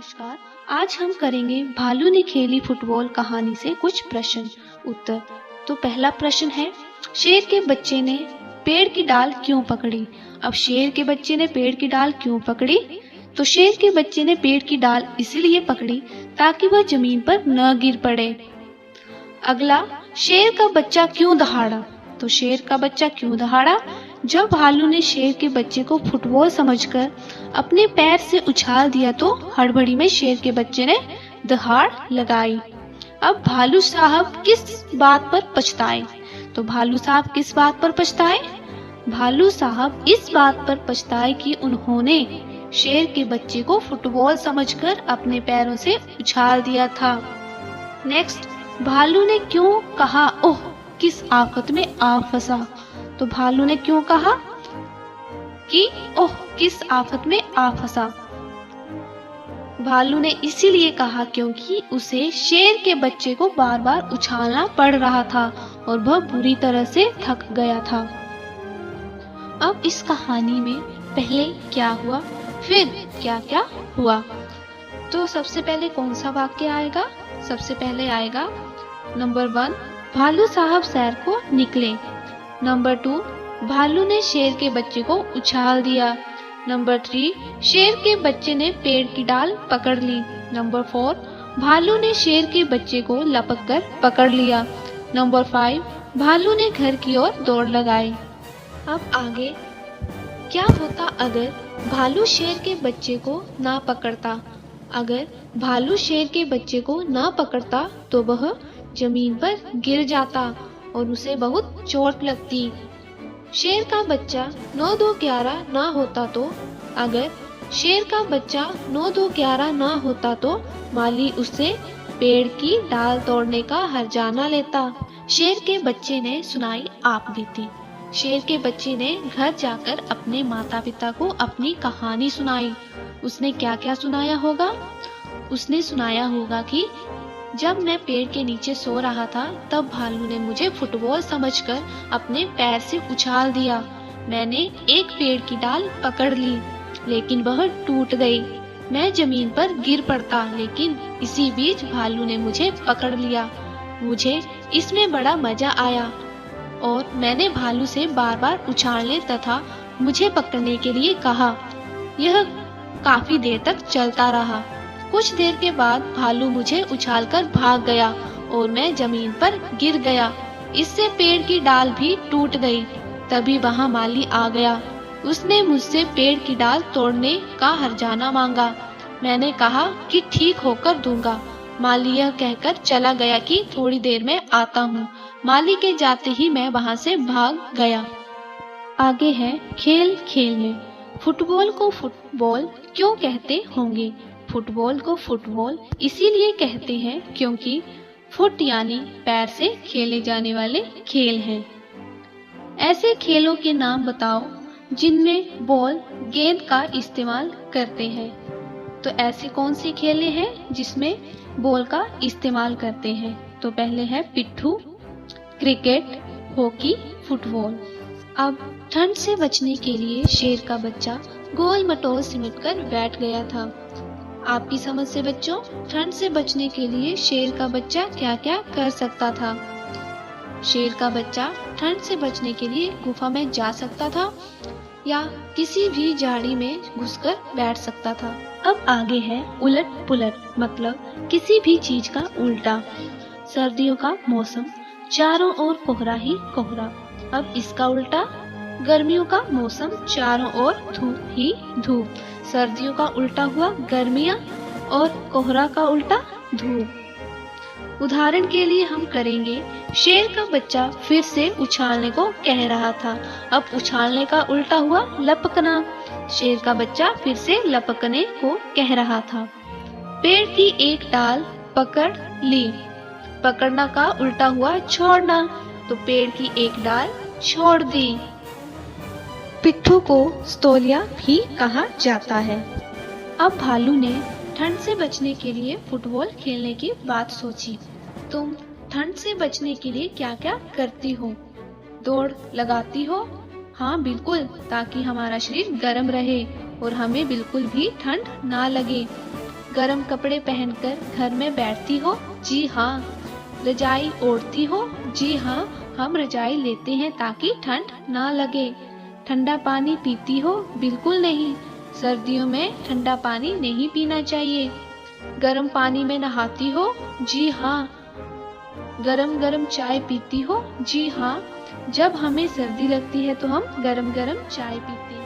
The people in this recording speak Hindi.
नमस्कार। आज हम करेंगे भालू ने खेली फुटबॉल कहानी से कुछ प्रश्न उत्तर। तो पहला प्रश्न है, शेर के बच्चे ने पेड़ की डाल क्यों पकड़ी? अब शेर के बच्चे ने पेड़ की डाल क्यों पकड़ी? तो शेर के बच्चे ने पेड़ की डाल इसलिए पकड़ी ताकि वह जमीन पर न गिर पड़े। अगला, शेर का बच्चा क्यों दहाड़ा? तो शेर का बच्चा क्यों दहाड़ा? जब भालू ने शेर के बच्चे को फुटबॉल समझकर अपने पैर से उछाल दिया तो हड़बड़ी में शेर के बच्चे ने दहाड़ लगाई। अब भालू साहब किस बात पर पछताए? तो भालू साहब किस बात पर पछताए? भालू साहब इस बात पर पछताए कि उन्होंने शेर के बच्चे को फुटबॉल समझकर अपने पैरों से उछाल दिया था। नेक्स्ट, भालू ने क्यों कहा ओह किस आफत में आ फंसा? तो भालू ने क्यों कहा कि ओह किस आफत में आ फंसा? भालू ने इसीलिए कहा क्योंकि उसे शेर के बच्चे को बार बार उछालना पड़ रहा था और वह बुरी तरह से थक गया था। अब इस कहानी में पहले क्या हुआ, फिर क्या क्या हुआ? तो सबसे पहले कौन सा वाक्य आएगा? सबसे पहले आएगा नंबर 1, भालू साहब सैर को निकले। नंबर 2, भालू ने शेर के बच्चे को उछाल दिया। नंबर 3, शेर के बच्चे ने पेड़ की डाल पकड़ ली। नंबर 4, भालू ने शेर के बच्चे को लपक कर पकड़ लिया। नंबर 5, भालू ने घर की ओर दौड़ लगाई। अब आगे क्या होता अगर भालू शेर के बच्चे को ना पकड़ता? अगर भालू शेर के बच्चे को ना पकड़ता तो वह जमीन पर गिर जाता और उसे बहुत चोट लगती। शेर का बच्चा 9-2-11 ना होता तो? अगर शेर का बच्चा 9-2-11 ना होता तो माली उसे पेड़ की डाल तोड़ने का हर्जाना लेता। शेर के बच्चे ने सुनाई आप बीती। शेर के बच्चे ने घर जाकर अपने माता पिता को अपनी कहानी सुनाई। उसने क्या क्या सुनाया होगा? उसने सुनाया होगा कि जब मैं पेड़ के नीचे सो रहा था तब भालू ने मुझे फुटबॉल समझकर अपने पैर से उछाल दिया। मैंने एक पेड़ की डाल पकड़ ली लेकिन वह टूट गई। मैं जमीन पर गिर पड़ता लेकिन इसी बीच भालू ने मुझे पकड़ लिया। मुझे इसमें बड़ा मजा आया और मैंने भालू से बार बार उछालने तथा मुझे पकड़ने के लिए कहा। यह काफी देर तक चलता रहा। कुछ देर के बाद भालू मुझे उछालकर भाग गया और मैं जमीन पर गिर गया। इससे पेड़ की डाल भी टूट गई। तभी वहाँ माली आ गया। उसने मुझसे पेड़ की डाल तोड़ने का हर्जाना मांगा। मैंने कहा कि ठीक होकर दूंगा। माली यह कहकर चला गया कि थोड़ी देर में आता हूँ। माली के जाते ही मैं वहाँ से भाग गया। आगे है खेल खेल में। फुटबॉल को फुटबॉल क्यों कहते होंगे? फुटबॉल को फुटबॉल इसीलिए कहते हैं क्योंकि फुट यानी पैर से खेले जाने वाले खेल हैं। ऐसे खेलों के नाम बताओ जिनमें बॉल गेंद का इस्तेमाल करते हैं। तो ऐसे कौन से खेले हैं जिसमें बॉल का इस्तेमाल करते हैं? तो पहले है पिट्ठू, क्रिकेट, हॉकी, फुटबॉल। अब ठंड से बचने के लिए शेर का बच्चा गोल मटोल सिमटकर बैठ गया था। आपकी समझ से बच्चों, ठंड से बचने के लिए शेर का बच्चा क्या क्या कर सकता था? शेर का बच्चा ठंड से बचने के लिए गुफा में जा सकता था या किसी भी झाड़ी में घुसकर बैठ सकता था। अब आगे है उलट पुलट, मतलब किसी भी चीज का उल्टा। सर्दियों का मौसम, चारों ओर कोहरा ही कोहरा। अब इसका उल्टा, गर्मियों का मौसम, चारों ओर धूप ही धूप। सर्दियों का उल्टा हुआ गर्मियाँ और कोहरा का उल्टा धूप। उदाहरण के लिए हम करेंगे, शेर का बच्चा फिर से उछालने को कह रहा था। अब उछालने का उल्टा हुआ लपकना। शेर का बच्चा फिर से लपकने को कह रहा था। पेड़ की एक डाल पकड़ ली। पकड़ना का उल्टा हुआ छोड़ना। तो पेड़ की एक डाल छोड़ दी। पिट्ठू को स्तोलिया भी कहा जाता है। अब भालू ने ठंड से बचने के लिए फुटबॉल खेलने की बात सोची। तुम ठंड से बचने के लिए क्या क्या करती हो? दौड़ लगाती हो? हाँ बिल्कुल, ताकि हमारा शरीर गर्म रहे और हमें बिल्कुल भी ठंड ना लगे। गरम कपड़े पहनकर घर में बैठती हो? जी हाँ। रजाई ओढ़ती हो? जी हाँ, हम रजाई लेते हैं ताकि ठंड ना लगे। ठंडा पानी पीती हो? बिल्कुल नहीं, सर्दियों में ठंडा पानी नहीं पीना चाहिए। गर्म पानी में नहाती हो? जी हाँ। गरम गरम चाय पीती हो? जी हाँ, जब हमें सर्दी लगती है तो हम गरम गरम चाय पीते हैं।